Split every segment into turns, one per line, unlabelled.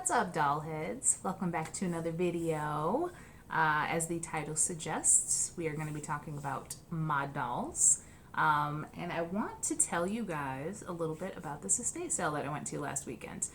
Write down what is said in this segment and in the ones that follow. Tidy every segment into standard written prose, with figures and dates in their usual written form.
What's up, doll heads? Welcome back to another video. As the title suggests, we are going to be talking about mod dolls. And I want to tell you guys a little bit about this estate sale that I went to last weekend.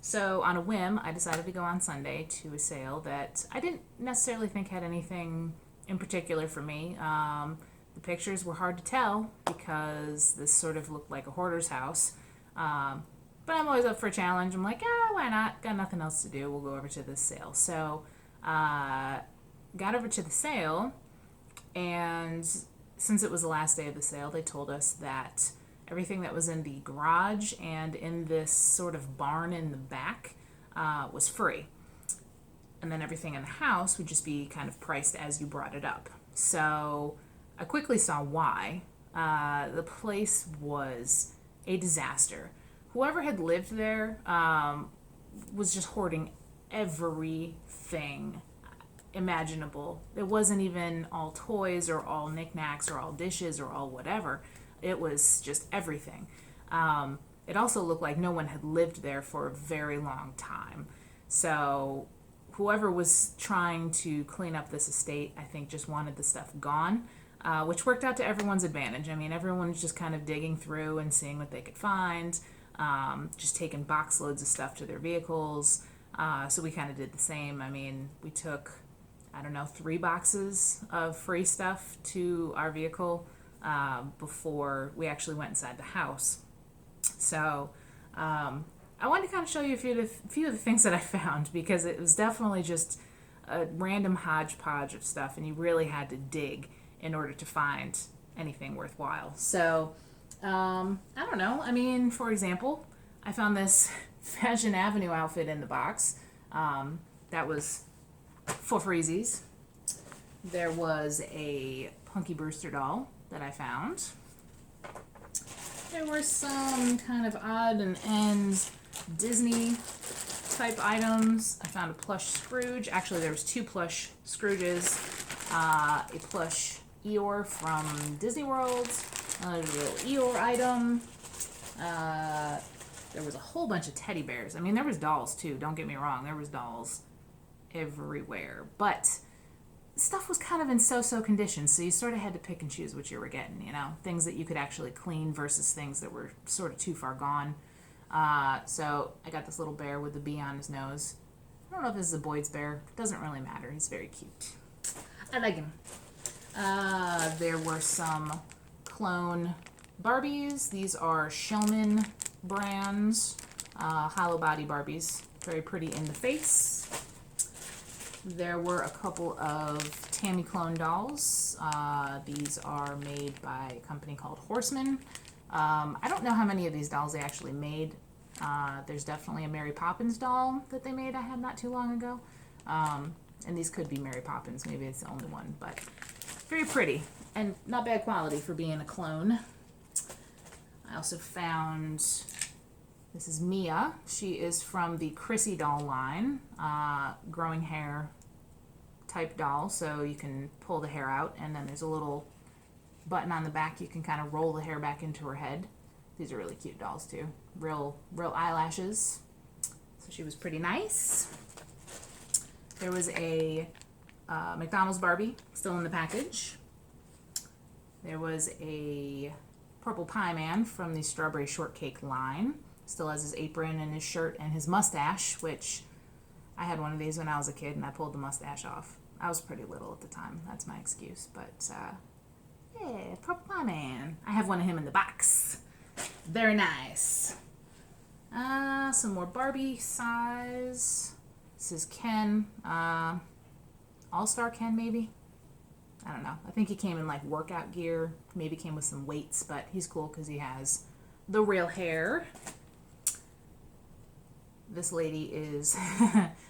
So on a whim, I decided to go on Sunday to a sale that I didn't necessarily think had anything in particular for me. The pictures were hard to tell because this sort of looked like a hoarder's house. But I'm always up for a challenge. I'm like, why not? Got nothing else to do. We'll go over to this sale. So, got over to the sale, and since it was the last day of the sale, they told us that everything that was in the garage and in this sort of barn in the back was free. And then everything in the house would just be kind of priced as you brought it up. So, I quickly saw why. The place was a disaster. Whoever had lived there was just hoarding everything imaginable. It wasn't even all toys or all knickknacks or all dishes or all whatever. It was just everything. It also looked like no one had lived there for a very long time. So whoever was trying to clean up this estate, I think, just wanted the stuff gone, which worked out to everyone's advantage. I mean, everyone was just kind of digging through and seeing what they could find. Just taking box loads of stuff to their vehicles. So we kind of did the same. I mean, we took, 3 boxes of free stuff to our vehicle before we actually went inside the house. So I wanted to kind of show you a few of the things that I found, because it was definitely just a random hodgepodge of stuff, and you really had to dig in order to find anything worthwhile. So I don't know. I mean, for example, I found this Fashion Avenue outfit in the box. That was for freezies. There was a Punky Brewster doll that I found. There were some kind of odd and ends Disney type items. I found a plush Scrooge. Actually, there was 2 plush Scrooges. A plush Eeyore from Disney World. A little Eeyore item. There was a whole bunch of teddy bears. I mean, there was dolls too. Don't get me wrong. There was dolls everywhere. But stuff was kind of in so-so condition, so you sort of had to pick and choose what you were getting, you know? Things that you could actually clean versus things that were sort of too far gone. So I got this little bear with a bee on his nose. I don't know if this is a Boyd's bear. It doesn't really matter. He's very cute. I like him. There were some clone Barbies. These are Shellman brands, hollow body Barbies. Very pretty in the face. There were a couple of Tammy clone dolls. These are made by a company called Horseman. I don't know how many of these dolls they actually made. There's definitely a Mary Poppins doll that they made I had not too long ago. And these could be Mary Poppins. Maybe it's the only one, but very pretty and not bad quality for being a clone. I also found, this is Mia. She is from the Chrissy doll line, growing hair type doll. So you can pull the hair out, and then there's a little button on the back. You can kind of roll the hair back into her head. These are really cute dolls too. Real eyelashes. So she was pretty nice. There was a McDonald's Barbie still in the package. There was a Purple Pie Man from the Strawberry Shortcake line. Still has his apron and his shirt and his mustache, which I had one of these when I was a kid, and I pulled the mustache off. I was pretty little at the time. That's my excuse. But, yeah, Purple Pie Man. I have one of him in the box. Very nice. Some more Barbie size. This is Ken. All-Star Ken, maybe? I don't know. I think he came in like workout gear. Maybe came with some weights, but he's cool because he has the real hair. This lady is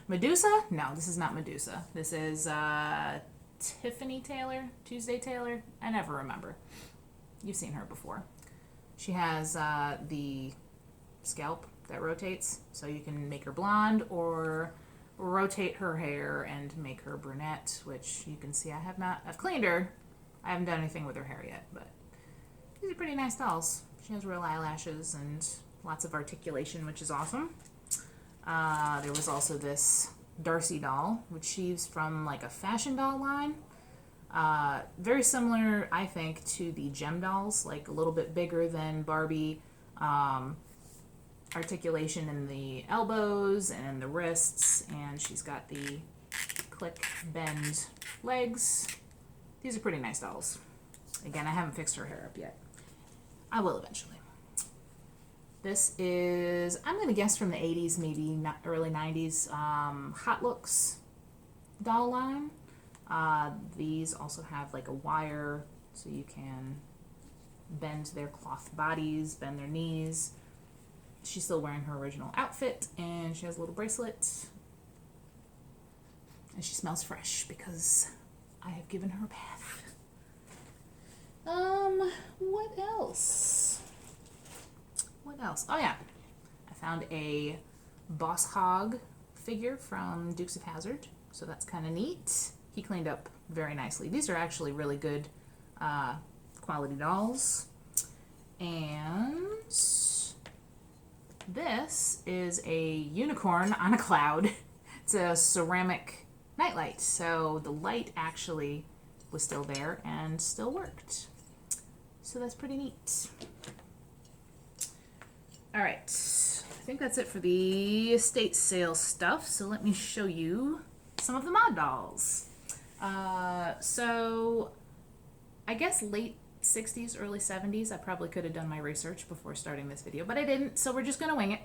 Medusa? No, this is not Medusa. This is Tiffany Taylor, Tuesday Taylor. I never remember. You've seen her before. She has the scalp that rotates, so you can make her blonde or rotate her hair and make her brunette, which you can see I've cleaned her. I haven't done anything with her hair yet, but these are pretty nice dolls. She has real eyelashes and lots of articulation, which is awesome. There was also this Darcy doll, which she's from like a fashion doll line. Very similar, I think, to the Gem dolls, like a little bit bigger than Barbie. Articulation in the elbows and in the wrists, and she's got the click bend legs. These are pretty nice dolls. Again, I haven't fixed her hair up yet. I will eventually. This is, I'm going to guess from the 80s, maybe not early 90s, Hot Looks doll line. These also have like a wire so you can bend their cloth bodies, bend their knees. She's still wearing her original outfit, and she has a little bracelet. And she smells fresh because I have given her a bath. What else? What else? Oh yeah, I found a Boss Hog figure from Dukes of Hazzard, so that's kind of neat. He cleaned up very nicely. These are actually really good quality dolls. And this is a unicorn on a cloud. It's a ceramic nightlight, so the light actually was still there and still worked. So that's pretty neat. All right, I think that's it for the estate sale stuff. So let me show you some of the mod dolls. So I guess late 60s, early 70s, I probably could have done my research before starting this video, but I didn't, so we're just gonna wing it.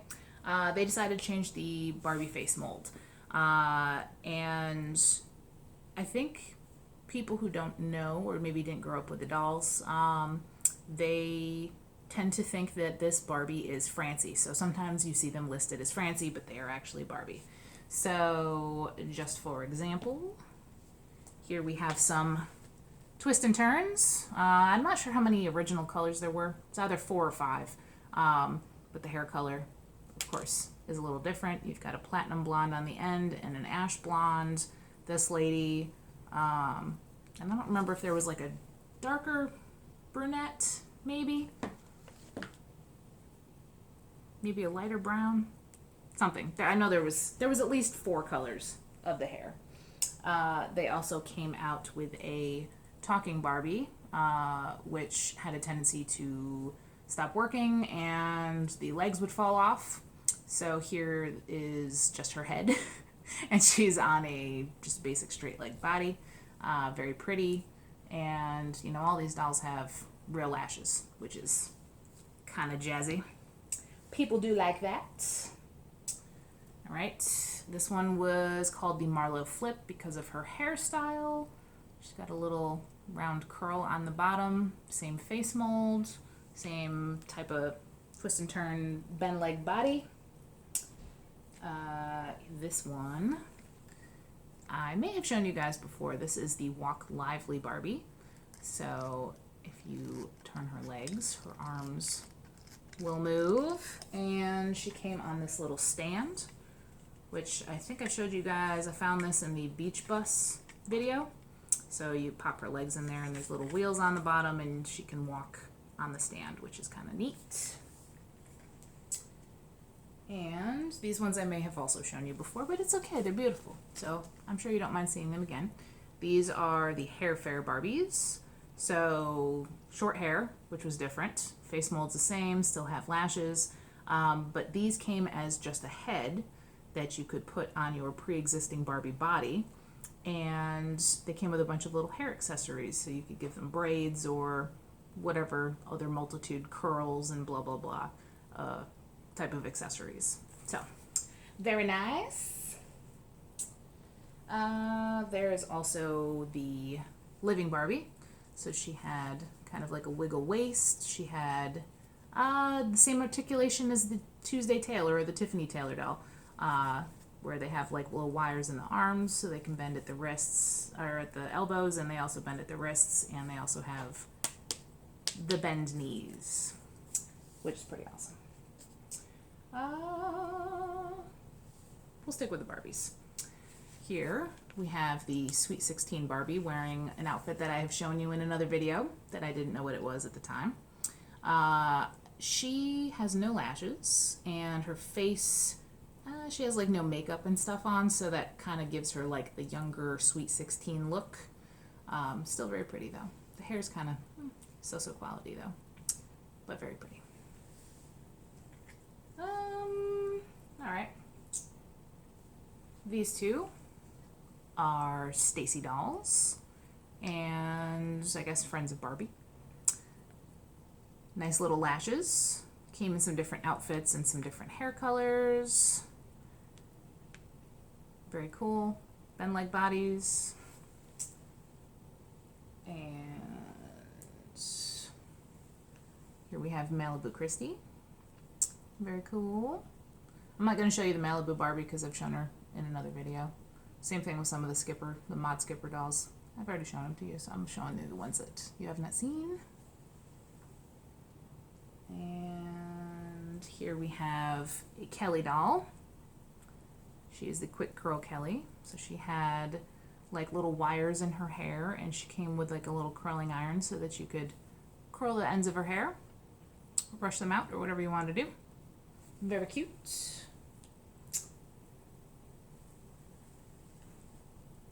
They decided to change the Barbie face mold. And I think people who don't know or maybe didn't grow up with the dolls, they tend to think that this Barbie is Francie. So sometimes you see them listed as Francie, but they are actually Barbie. So just for example, here we have some twist and turns. I'm not sure how many original colors there were. It's either 4 or 5. But the hair color, of course, is a little different. You've got a platinum blonde on the end and an ash blonde. This lady, and I don't remember if there was like a darker brunette, maybe a lighter brown, something. I know there was at least 4 colors of the hair. They also came out with a talking Barbie, which had a tendency to stop working and the legs would fall off. So here is just her head, and she's on a just basic straight leg body, very pretty. And you know, all these dolls have real lashes, which is kind of jazzy. People do like that. All right, this one was called the Marlowe Flip because of her hairstyle. She's got a little round curl on the bottom, same face mold, same type of twist and turn bend leg body. This one I may have shown you guys before. This is the Walk Lively Barbie. So if you turn her legs, her arms will move, and she came on this little stand, which I think I showed you guys. I found this in the beach bus video. So you pop her legs in there, and there's little wheels on the bottom, and she can walk on the stand, which is kind of neat. And these ones I may have also shown you before, but it's okay, they're beautiful. So I'm sure you don't mind seeing them again. These are the Hair Fair Barbies. So short hair, which was different. Face mold's the same, still have lashes. But these came as just a head that you could put on your pre-existing Barbie body. And they came with a bunch of little hair accessories, so you could give them braids or whatever other multitude curls and blah, blah, blah type of accessories. So, very nice. There is also the Living Barbie. So she had kind of like a wiggle waist. She had the same articulation as the Tuesday Taylor or the Tiffany Taylor doll, where they have like little wires in the arms so they can bend at the wrists or at the elbows, and they also bend at the wrists, and they also have the bend knees, which is pretty awesome. We'll stick with the Barbies. Here we have the Sweet 16 Barbie wearing an outfit that I have shown you in another video that I didn't know what it was at the time. She has no lashes, and her face She has like no makeup and stuff on, so that kind of gives her like the younger Sweet 16 look. Still very pretty though. The hair's kind of so-so quality though, but very pretty. All right. These two are Stacy dolls, and I guess friends of Barbie. Nice little lashes. Came in some different outfits and some different hair colors. Very cool. Bend like bodies. And here we have Malibu Christie. Very cool. I'm not going to show you the Malibu Barbie because I've shown her in another video. Same thing with some of the Mod Skipper dolls. I've already shown them to you, so I'm showing you the ones that you have not seen. And here we have a Kelly doll. She is the Quick Curl Kelly. So she had like little wires in her hair, and she came with like a little curling iron so that you could curl the ends of her hair, brush them out, or whatever you want to do. Very cute.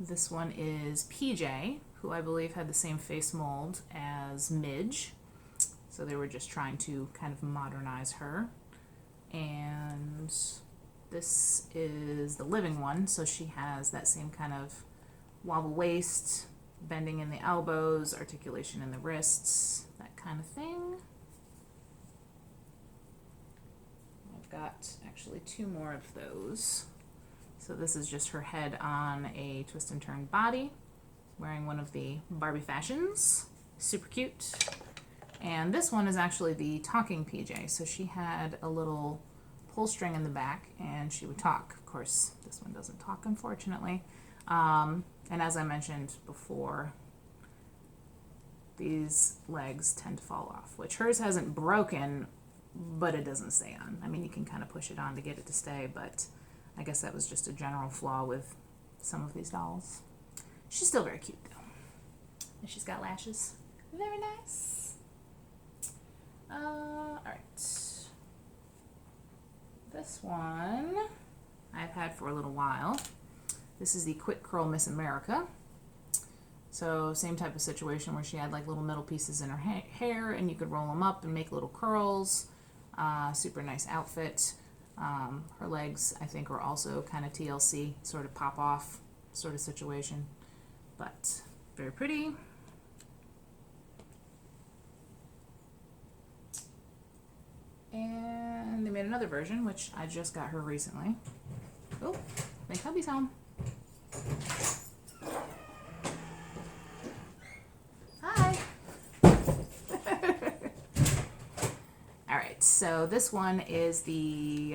This one is PJ, who I believe had the same face mold as Midge. So they were just trying to kind of modernize her. And this is the living one, so she has that same kind of wobble waist, bending in the elbows, articulation in the wrists, that kind of thing. I've got actually two more of those. So this is just her head on a twist and turn body, wearing one of the Barbie fashions. Super cute. And this one is actually the talking PJ. So she had a little pull string in the back and she would talk. Of course, this one doesn't talk, unfortunately. And as I mentioned before, these legs tend to fall off, which hers hasn't broken, but it doesn't stay on. I mean, you can kind of push it on to get it to stay, but I guess that was just a general flaw with some of these dolls. She's still very cute though. And she's got lashes. Very nice. Alright. This one I've had for a little while. This is the Quick Curl Miss America. So same type of situation where she had like little metal pieces in her hair and you could roll them up and make little curls. Super nice outfit. Her legs, I think, are also kind of TLC, sort of pop off sort of situation, but very pretty. And they made another version, which I just got her recently. Oh, my hubby's home. Hi. Alright, so this one is the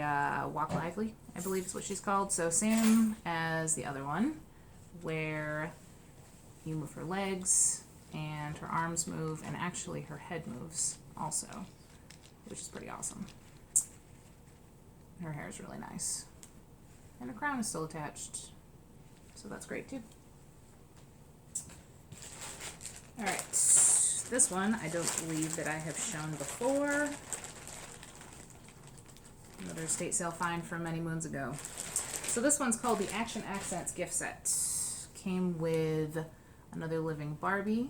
Walk Lively, I believe is what she's called. So same as the other one, where you move her legs and her arms move, and actually her head moves also, which is pretty awesome. Her hair is really nice. And her crown is still attached, so that's great too. Alright, this one I don't believe that I have shown before. Another estate sale find from many moons ago. So this one's called the Action Accents gift set. Came with another living Barbie,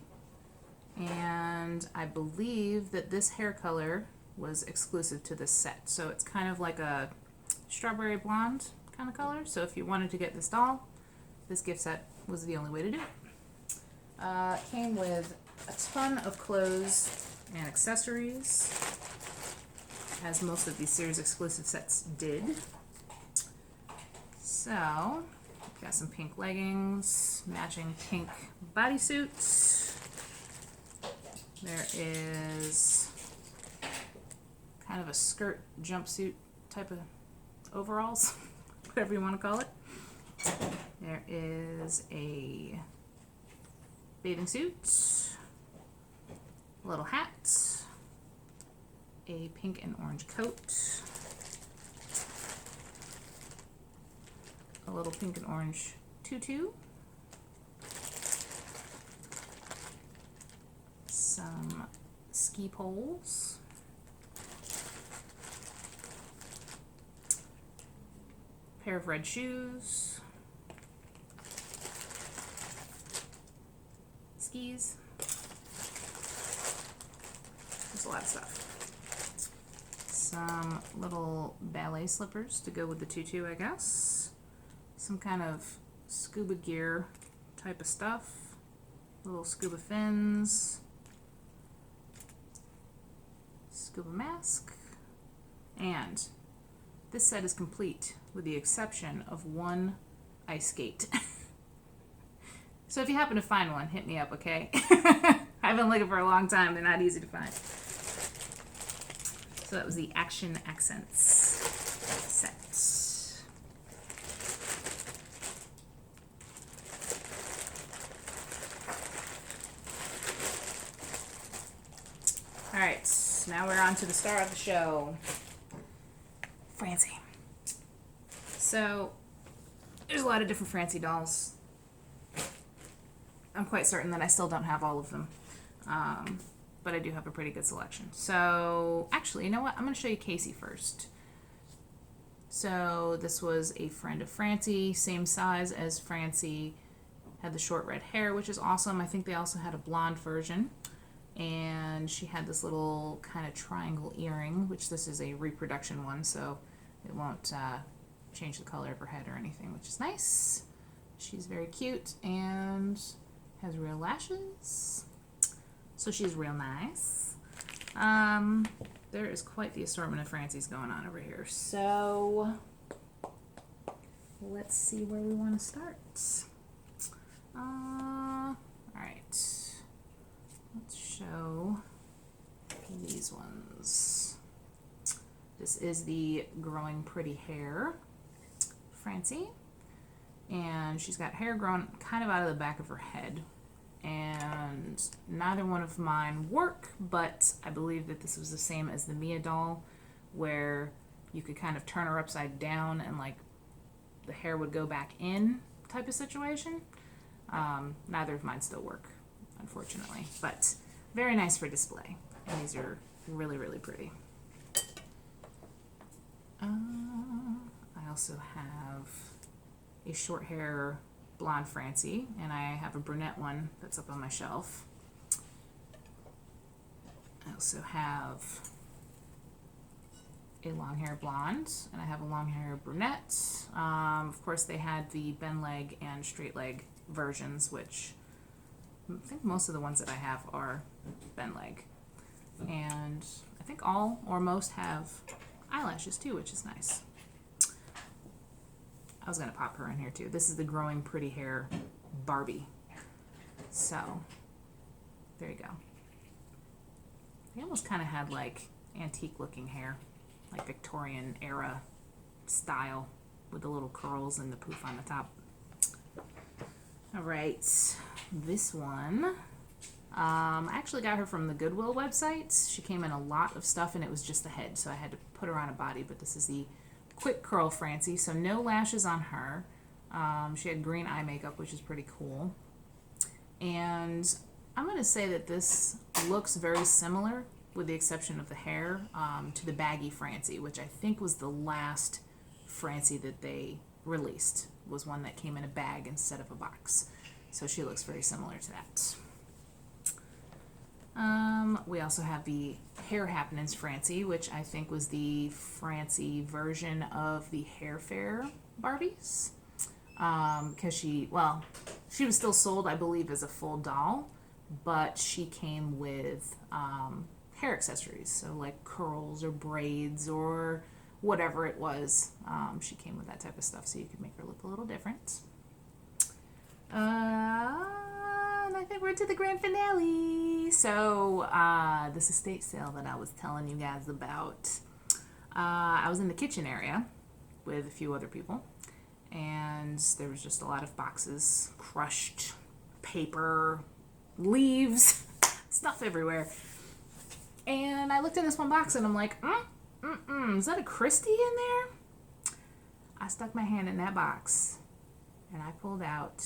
and I believe that this hair color was exclusive to this set. So it's kind of like a strawberry blonde kind of color. So if you wanted to get this doll, this gift set was the only way to do it. Came with a ton of clothes and accessories, as most of these series exclusive sets did. So, got some pink leggings, matching pink bodysuits. There is kind of a skirt jumpsuit type of overalls, whatever you want to call it. There is a bathing suit, a little hat, a pink and orange coat, a little pink and orange tutu, some ski poles, pair of red shoes, skis. There's a lot of stuff. Some little ballet slippers to go with the tutu, I guess. Some kind of scuba gear type of stuff. Little scuba fins. Scuba mask. And this set is complete with the exception of one ice skate. So if you happen to find one, hit me up, okay? I've been looking for a long time. They're not easy to find. So that was the Action Accents set. All right, now we're on to the star of the show, Francie. So there's a lot of different Francie dolls. I'm quite certain that I still don't have all of them. But I do have a pretty good selection. So, actually, you know what? I'm going to show you Casey first. So, this was a friend of Francie, same size as Francie, had the short red hair, which is awesome. I think they also had a blonde version. And she had this little kind of triangle earring, which this is a reproduction one, so it won't change the color of her head or anything, which is nice. She's very cute and has real lashes. So she's real nice. There is quite the assortment of Francies going on over here. So let's see where we want to start. Alright. Let's show these ones. This is the Growing Pretty Hair Francie. And she's got hair growing kind of out of the back of her head. And neither one of mine work, but I believe that this was the same as the Mia doll, where you could kind of turn her upside down and like the hair would go back in type of situation. Neither of mine still work, unfortunately, but very nice for display. And these are really, really pretty. I also have a short hair blonde Francie, and I have a brunette one that's up on my shelf. I also have a long hair blonde, and I have a long hair brunette. Of course, they had the bend leg and straight leg versions, which I think most of the ones that I have are bend leg. And I think all or most have eyelashes too, which is nice. I was going to pop her in here too. This is the Growing Pretty Hair Barbie. So, there you go. They almost kind of had like antique looking hair, like Victorian era style with the little curls and the poof on the top. Alright, this one, I actually got her from the Goodwill website. She came in a lot of stuff and it was just the head, so I had to put her on a body, but this is the Quick Curl Francie, so no lashes on her. She had green eye makeup, which is pretty cool. And I'm going to say that this looks very similar, with the exception of the hair, to the baggy Francie, which I think was the last Francie that they released, was one that came in a bag instead of a box. So she looks very similar to that. We also have the Hair Happenings Francie, which I think was the Francie version of the Hair Fair Barbies. Because she was still sold, I believe, as a full doll, but she came with hair accessories, so like curls or braids or whatever it was. She came with that type of stuff, so you could make her look a little different. And I think we're to the grand finale. So, this estate sale that I was telling you guys about. I was in the kitchen area with a few other people, and there was just a lot of boxes, crushed paper, leaves, stuff everywhere. And I looked in this one box and I'm like, is that a Christie in there? I stuck my hand in that box and I pulled out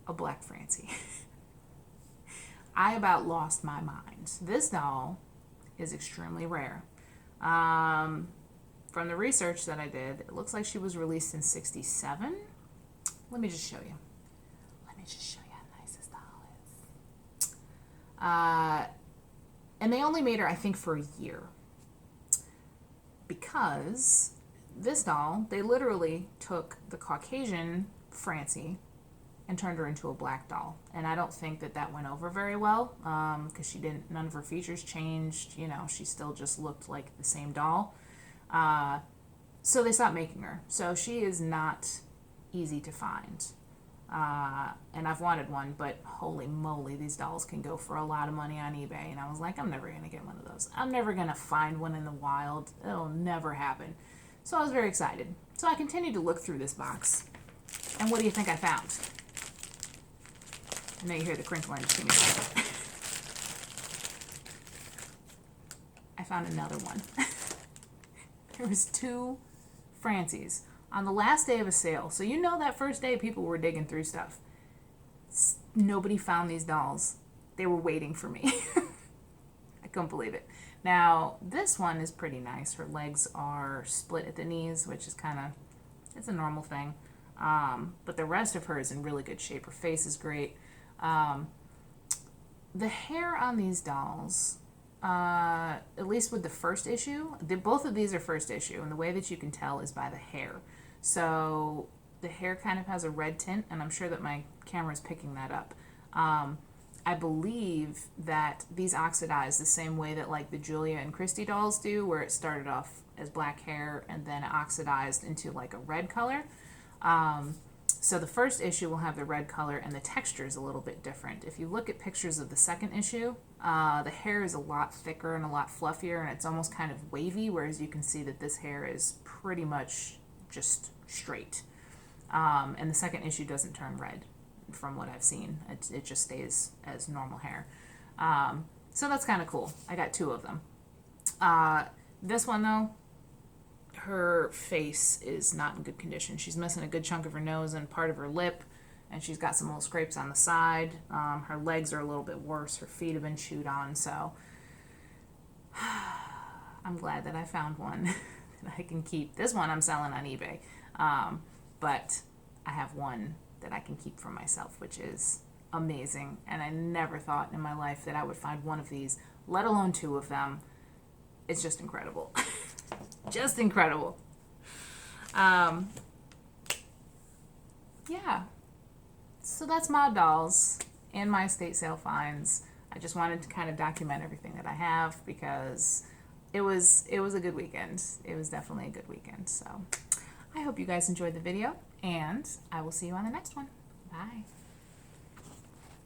a black Francie. I about lost my mind. This doll is extremely rare. from the research that I did, it looks like she was released in 67. Let me just show you. Let me just show you how nice this doll is. And they only made her, I think, for a year. Because this doll, they literally took the Caucasian Francie and turned her into a black doll. And I don't think that that went over very well, because she didn't, none of her features changed. You know, she still just looked like the same doll. So they stopped making her. So she is not easy to find. And I've wanted one, but holy moly, these dolls can go for a lot of money on eBay. And I was like, I'm never going to get one of those. I'm never going to find one in the wild. It'll never happen. So I was very excited. So I continued to look through this box. And what do you think I found? I know you hear the crinkling. Just give me a second. I found another one. There was 2 Francies on the last day of a sale. So you know that first day people were digging through stuff. Nobody found these dolls. They were waiting for me. I couldn't believe it. Now, this one is pretty nice. Her legs are split at the knees, which is kind of, it's a normal thing. But the rest of her is in really good shape. Her face is great. The hair on these dolls, at least with the first issue, both of these are first issue, and the way that you can tell is by the hair. So the hair kind of has a red tint, and I'm sure that my camera is picking that up. I believe that these oxidize the same way that like the Julia and Christy dolls do, where it started off as black hair and then oxidized into like a red color. So the first issue will have the red color, and the texture is a little bit different. If you look at pictures of the second issue, the hair is a lot thicker and a lot fluffier, and it's almost kind of wavy, whereas you can see that this hair is pretty much just straight. And the second issue doesn't turn red, from what I've seen. It just stays as normal hair. So that's kind of cool. I got 2 of them. This one, though, her face is not in good condition. She's missing a good chunk of her nose and part of her lip, and she's got some little scrapes on the side. Her legs are a little bit worse. Her feet have been chewed on, so I'm glad that I found one that I can keep. This one I'm selling on eBay, but I have one that I can keep for myself, which is amazing, and I never thought in my life that I would find one of these, let alone 2 of them. It's just incredible. Just incredible. Yeah. So that's my dolls and my estate sale finds. I just wanted to kind of document everything that I have, because it was a good weekend. It was definitely a good weekend. So I hope you guys enjoyed the video, and I will see you on the next one. Bye.